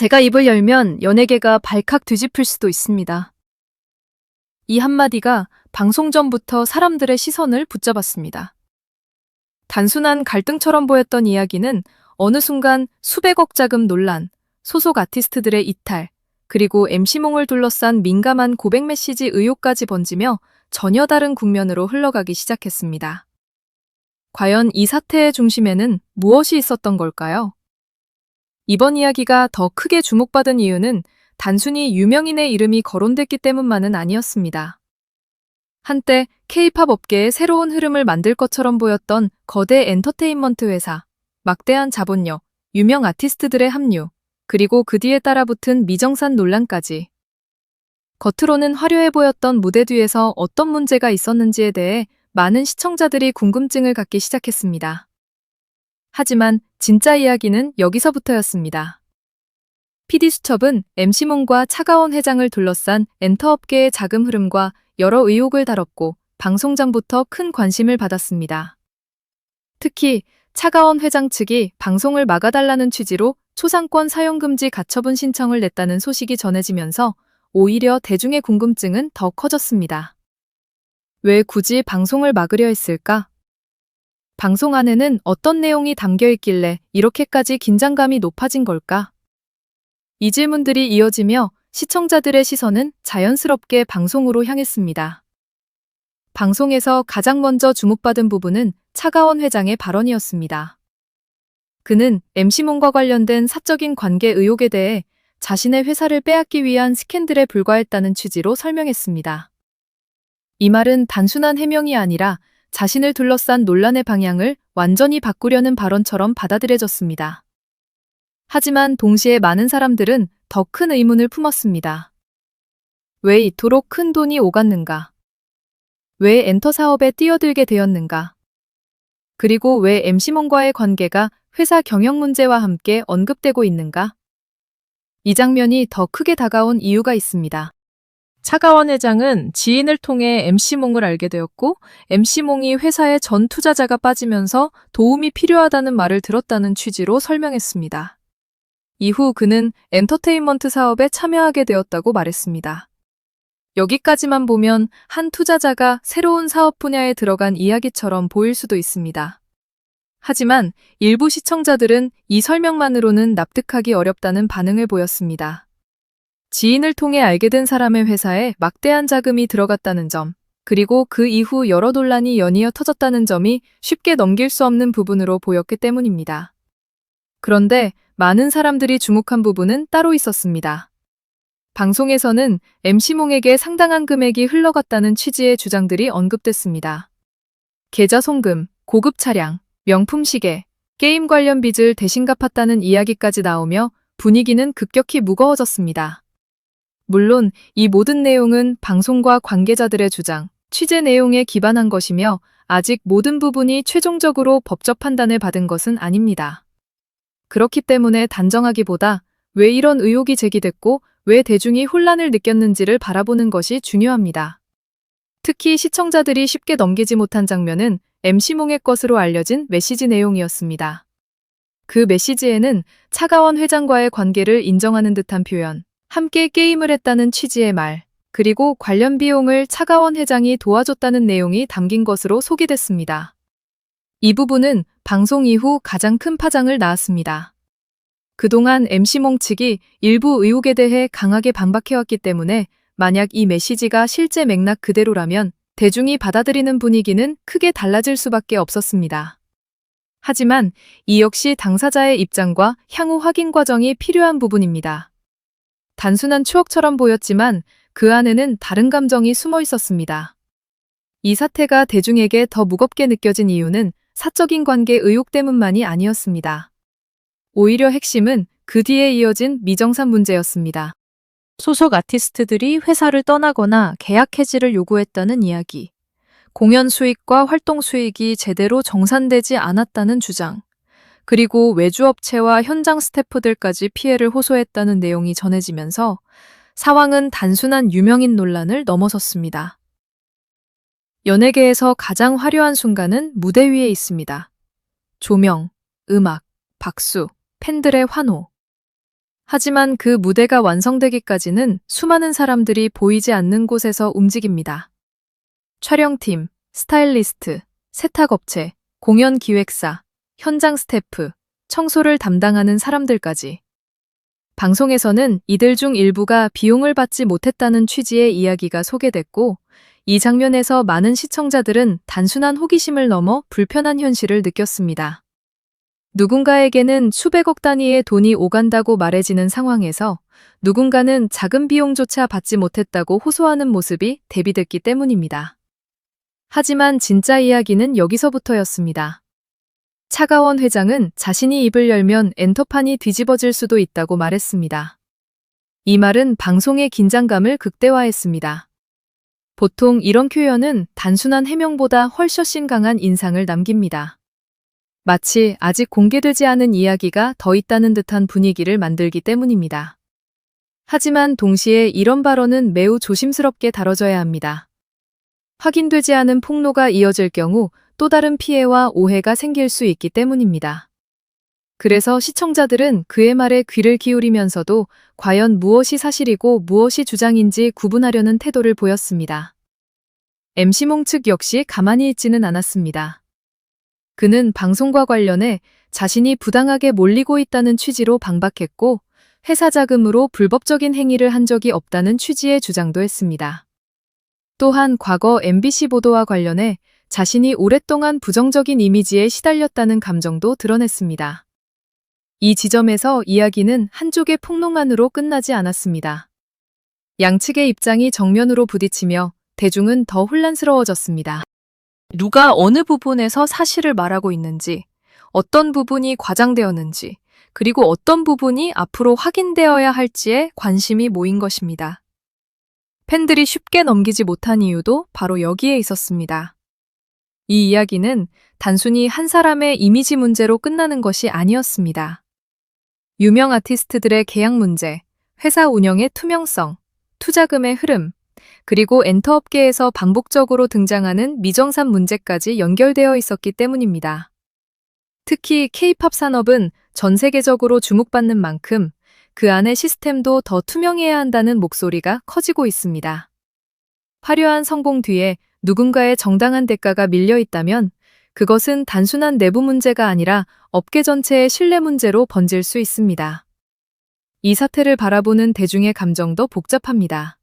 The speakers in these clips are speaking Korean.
제가 입을 열면 연예계가 발칵 뒤집힐 수도 있습니다. 이 한마디가 방송 전부터 사람들의 시선을 붙잡았습니다. 단순한 갈등처럼 보였던 이야기는 어느 순간 수백억 자금 논란, 소속 아티스트들의 이탈, 그리고 MC몽을 둘러싼 민감한 고백 메시지 의혹까지 번지며 전혀 다른 국면으로 흘러가기 시작했습니다. 과연 이 사태의 중심에는 무엇이 있었던 걸까요? 이번 이야기가 더 크게 주목받은 이유는 단순히 유명인의 이름이 거론됐기 때문만은 아니었습니다. 한때 K-팝 업계의 새로운 흐름을 만들 것처럼 보였던 거대 엔터테인먼트 회사, 막대한 자본력, 유명 아티스트들의 합류, 그리고 그 뒤에 따라붙은 미정산 논란까지. 겉으로는 화려해 보였던 무대 뒤에서 어떤 문제가 있었는지에 대해 많은 시청자들이 궁금증을 갖기 시작했습니다. 하지만 진짜 이야기는 여기서부터였습니다. PD수첩은 MC몽과 차가원 회장을 둘러싼 엔터업계의 자금 흐름과 여러 의혹을 다뤘고 방송장부터 큰 관심을 받았습니다. 특히 차가원 회장 측이 방송을 막아달라는 취지로 초상권 사용금지 가처분 신청을 냈다는 소식이 전해지면서 오히려 대중의 궁금증은 더 커졌습니다. 왜 굳이 방송을 막으려 했을까? 방송 안에는 어떤 내용이 담겨 있길래 이렇게까지 긴장감이 높아진 걸까? 이 질문들이 이어지며 시청자들의 시선은 자연스럽게 방송으로 향했습니다. 방송에서 가장 먼저 주목받은 부분은 차가원 회장의 발언이었습니다. 그는 MC몽과 관련된 사적인 관계 의혹에 대해 자신의 회사를 빼앗기 위한 스캔들에 불과했다는 취지로 설명했습니다. 이 말은 단순한 해명이 아니라 자신을 둘러싼 논란의 방향을 완전히 바꾸려는 발언처럼 받아들여졌습니다. 하지만 동시에 많은 사람들은 더 큰 의문을 품었습니다. 왜 이토록 큰 돈이 오갔는가? 왜 엔터 사업에 뛰어들게 되었는가? 그리고 왜 MC몽과의 관계가 회사 경영 문제와 함께 언급되고 있는가? 이 장면이 더 크게 다가온 이유가 있습니다. 차가원 회장은 지인을 통해 MC몽을 알게 되었고 MC몽이 회사에 전 투자자가 빠지면서 도움이 필요하다는 말을 들었다는 취지로 설명했습니다. 이후 그는 엔터테인먼트 사업에 참여하게 되었다고 말했습니다. 여기까지만 보면 한 투자자가 새로운 사업 분야에 들어간 이야기처럼 보일 수도 있습니다. 하지만 일부 시청자들은 이 설명만으로는 납득하기 어렵다는 반응을 보였습니다. 지인을 통해 알게 된 사람의 회사에 막대한 자금이 들어갔다는 점, 그리고 그 이후 여러 논란이 연이어 터졌다는 점이 쉽게 넘길 수 없는 부분으로 보였기 때문입니다. 그런데 많은 사람들이 주목한 부분은 따로 있었습니다. 방송에서는 MC몽에게 상당한 금액이 흘러갔다는 취지의 주장들이 언급됐습니다. 계좌 송금, 고급 차량, 명품 시계, 게임 관련 빚을 대신 갚았다는 이야기까지 나오며 분위기는 급격히 무거워졌습니다. 물론 이 모든 내용은 방송과 관계자들의 주장, 취재 내용에 기반한 것이며 아직 모든 부분이 최종적으로 법적 판단을 받은 것은 아닙니다. 그렇기 때문에 단정하기보다 왜 이런 의혹이 제기됐고 왜 대중이 혼란을 느꼈는지를 바라보는 것이 중요합니다. 특히 시청자들이 쉽게 넘기지 못한 장면은 MC몽의 것으로 알려진 메시지 내용이었습니다. 그 메시지에는 차가원 회장과의 관계를 인정하는 듯한 표현, 함께 게임을 했다는 취지의 말, 그리고 관련 비용을 차가원 회장이 도와줬다는 내용이 담긴 것으로 소개됐습니다. 이 부분은 방송 이후 가장 큰 파장을 낳았습니다. 그동안 MC몽 측이 일부 의혹에 대해 강하게 반박해왔기 때문에 만약 이 메시지가 실제 맥락 그대로라면 대중이 받아들이는 분위기는 크게 달라질 수밖에 없었습니다. 하지만 이 역시 당사자의 입장과 향후 확인 과정이 필요한 부분입니다. 단순한 추억처럼 보였지만 그 안에는 다른 감정이 숨어 있었습니다. 이 사태가 대중에게 더 무겁게 느껴진 이유는 사적인 관계 의혹 때문만이 아니었습니다. 오히려 핵심은 그 뒤에 이어진 미정산 문제였습니다. 소속 아티스트들이 회사를 떠나거나 계약 해지를 요구했다는 이야기, 공연 수익과 활동 수익이 제대로 정산되지 않았다는 주장, 그리고 외주업체와 현장 스태프들까지 피해를 호소했다는 내용이 전해지면서 상황은 단순한 유명인 논란을 넘어섰습니다. 연예계에서 가장 화려한 순간은 무대 위에 있습니다. 조명, 음악, 박수, 팬들의 환호. 하지만 그 무대가 완성되기까지는 수많은 사람들이 보이지 않는 곳에서 움직입니다. 촬영팀, 스타일리스트, 세탁업체, 공연 기획사, 현장 스태프, 청소를 담당하는 사람들까지. 방송에서는 이들 중 일부가 비용을 받지 못했다는 취지의 이야기가 소개됐고, 이 장면에서 많은 시청자들은 단순한 호기심을 넘어 불편한 현실을 느꼈습니다. 누군가에게는 수백억 단위의 돈이 오간다고 말해지는 상황에서 누군가는 작은 비용조차 받지 못했다고 호소하는 모습이 대비됐기 때문입니다. 하지만 진짜 이야기는 여기서부터였습니다. 차가원 회장은 자신이 입을 열면 엔터판이 뒤집어질 수도 있다고 말했습니다. 이 말은 방송의 긴장감을 극대화했습니다. 보통 이런 표현은 단순한 해명보다 훨씬 강한 인상을 남깁니다. 마치 아직 공개되지 않은 이야기가 더 있다는 듯한 분위기를 만들기 때문입니다. 하지만 동시에 이런 발언은 매우 조심스럽게 다뤄져야 합니다. 확인되지 않은 폭로가 이어질 경우 또 다른 피해와 오해가 생길 수 있기 때문입니다. 그래서 시청자들은 그의 말에 귀를 기울이면서도 과연 무엇이 사실이고 무엇이 주장인지 구분하려는 태도를 보였습니다. MC몽 측 역시 가만히 있지는 않았습니다. 그는 방송과 관련해 자신이 부당하게 몰리고 있다는 취지로 반박했고, 회사 자금으로 불법적인 행위를 한 적이 없다는 취지의 주장도 했습니다. 또한 과거 MBC 보도와 관련해 자신이 오랫동안 부정적인 이미지에 시달렸다는 감정도 드러냈습니다. 이 지점에서 이야기는 한쪽의 폭로만으로 끝나지 않았습니다. 양측의 입장이 정면으로 부딪히며 대중은 더 혼란스러워졌습니다. 누가 어느 부분에서 사실을 말하고 있는지, 어떤 부분이 과장되었는지, 그리고 어떤 부분이 앞으로 확인되어야 할지에 관심이 모인 것입니다. 팬들이 쉽게 넘기지 못한 이유도 바로 여기에 있었습니다. 이 이야기는 단순히 한 사람의 이미지 문제로 끝나는 것이 아니었습니다. 유명 아티스트들의 계약 문제, 회사 운영의 투명성, 투자금의 흐름, 그리고 엔터업계에서 반복적으로 등장하는 미정산 문제까지 연결되어 있었기 때문입니다. 특히 K-팝 산업은 전 세계적으로 주목받는 만큼 그 안의 시스템도 더 투명해야 한다는 목소리가 커지고 있습니다. 화려한 성공 뒤에 누군가의 정당한 대가가 밀려 있다면 그것은 단순한 내부 문제가 아니라 업계 전체의 신뢰 문제로 번질 수 있습니다. 이 사태를 바라보는 대중의 감정도 복잡합니다.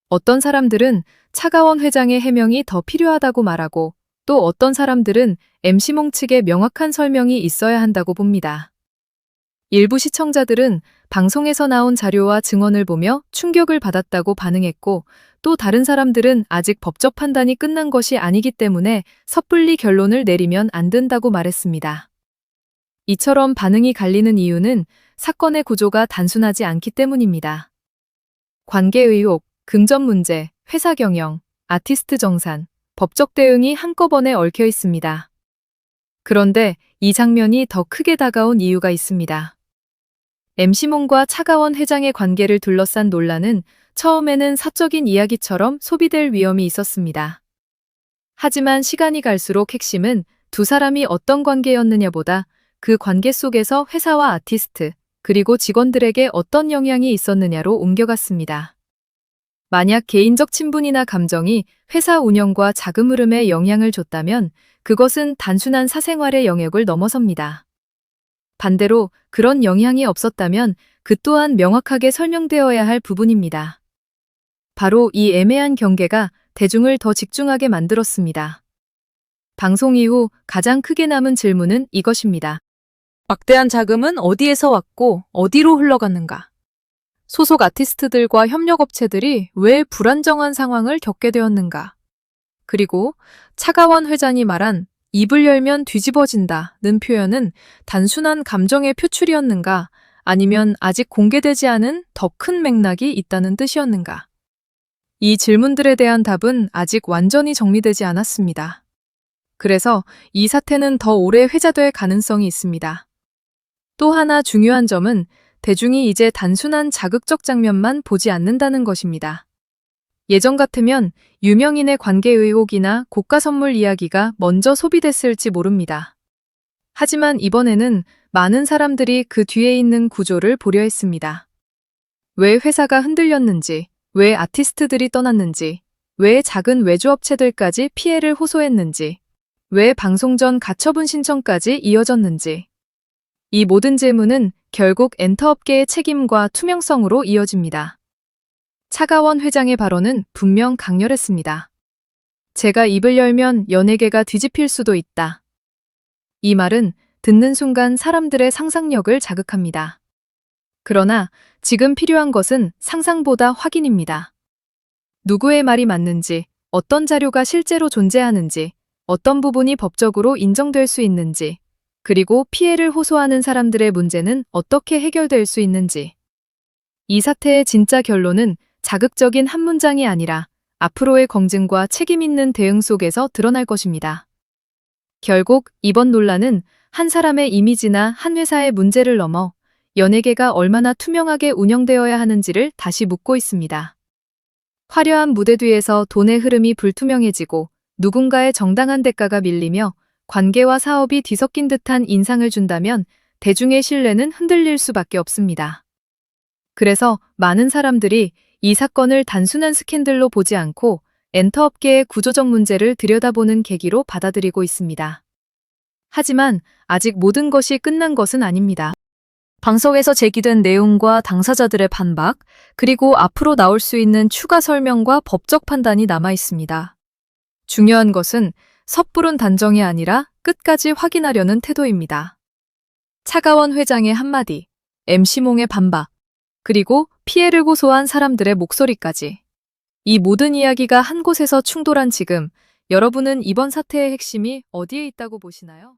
어떤 사람들은 차가원 회장의 해명이 더 필요하다고 말하고, 또 어떤 사람들은 MC몽 측의 명확한 설명이 있어야 한다고 봅니다. 일부 시청자들은 방송에서 나온 자료와 증언을 보며 충격을 받았다고 반응했고, 또 다른 사람들은 아직 법적 판단이 끝난 것이 아니기 때문에 섣불리 결론을 내리면 안 된다고 말했습니다. 이처럼 반응이 갈리는 이유는 사건의 구조가 단순하지 않기 때문입니다. 관계 의혹, 금전 문제, 회사 경영, 아티스트 정산, 법적 대응이 한꺼번에 얽혀 있습니다. 그런데 이 장면이 더 크게 다가온 이유가 있습니다. MC몽과 차가원 회장의 관계를 둘러싼 논란은 처음에는 사적인 이야기처럼 소비될 위험이 있었습니다. 하지만 시간이 갈수록 핵심은 두 사람이 어떤 관계였느냐보다 그 관계 속에서 회사와 아티스트, 그리고 직원들에게 어떤 영향이 있었느냐로 옮겨갔습니다. 만약 개인적 친분이나 감정이 회사 운영과 자금 흐름에 영향을 줬다면 그것은 단순한 사생활의 영역을 넘어섭니다. 반대로 그런 영향이 없었다면 그 또한 명확하게 설명되어야 할 부분입니다. 바로 이 애매한 경계가 대중을 더 집중하게 만들었습니다. 방송 이후 가장 크게 남은 질문은 이것입니다. 막대한 자금은 어디에서 왔고 어디로 흘러갔는가? 소속 아티스트들과 협력업체들이 왜 불안정한 상황을 겪게 되었는가? 그리고 차가원 회장이 말한 입을 열면 뒤집어진다는 표현은 단순한 감정의 표출이었는가? 아니면 아직 공개되지 않은 더 큰 맥락이 있다는 뜻이었는가? 이 질문들에 대한 답은 아직 완전히 정리되지 않았습니다. 그래서 이 사태는 더 오래 회자될 가능성이 있습니다. 또 하나 중요한 점은 대중이 이제 단순한 자극적 장면만 보지 않는다는 것입니다. 예전 같으면 유명인의 관계 의혹이나 고가 선물 이야기가 먼저 소비됐을지 모릅니다. 하지만 이번에는 많은 사람들이 그 뒤에 있는 구조를 보려 했습니다. 왜 회사가 흔들렸는지, 왜 아티스트들이 떠났는지, 왜 작은 외주업체들까지 피해를 호소했는지, 왜 방송 전 가처분 신청까지 이어졌는지. 이 모든 질문은 결국 엔터업계의 책임과 투명성으로 이어집니다. 차가원 회장의 발언은 분명 강렬했습니다. 제가 입을 열면 연예계가 뒤집힐 수도 있다. 이 말은 듣는 순간 사람들의 상상력을 자극합니다. 그러나 지금 필요한 것은 상상보다 확인입니다. 누구의 말이 맞는지, 어떤 자료가 실제로 존재하는지, 어떤 부분이 법적으로 인정될 수 있는지, 그리고 피해를 호소하는 사람들의 문제는 어떻게 해결될 수 있는지. 이 사태의 진짜 결론은 자극적인 한 문장이 아니라 앞으로의 검증과 책임 있는 대응 속에서 드러날 것입니다. 결국 이번 논란은 한 사람의 이미지나 한 회사의 문제를 넘어 연예계가 얼마나 투명하게 운영되어야 하는지를 다시 묻고 있습니다. 화려한 무대 뒤에서 돈의 흐름이 불투명해지고 누군가의 정당한 대가가 밀리며 관계와 사업이 뒤섞인 듯한 인상을 준다면 대중의 신뢰는 흔들릴 수밖에 없습니다. 그래서 많은 사람들이 이 사건을 단순한 스캔들로 보지 않고 엔터업계의 구조적 문제를 들여다보는 계기로 받아들이고 있습니다. 하지만 아직 모든 것이 끝난 것은 아닙니다. 방송에서 제기된 내용과 당사자들의 반박, 그리고 앞으로 나올 수 있는 추가 설명과 법적 판단이 남아 있습니다. 중요한 것은 섣부른 단정이 아니라 끝까지 확인하려는 태도입니다. 차가원 회장의 한마디, MC몽의 반박, 그리고 피해를 고소한 사람들의 목소리까지. 이 모든 이야기가 한 곳에서 충돌한 지금, 여러분은 이번 사태의 핵심이 어디에 있다고 보시나요?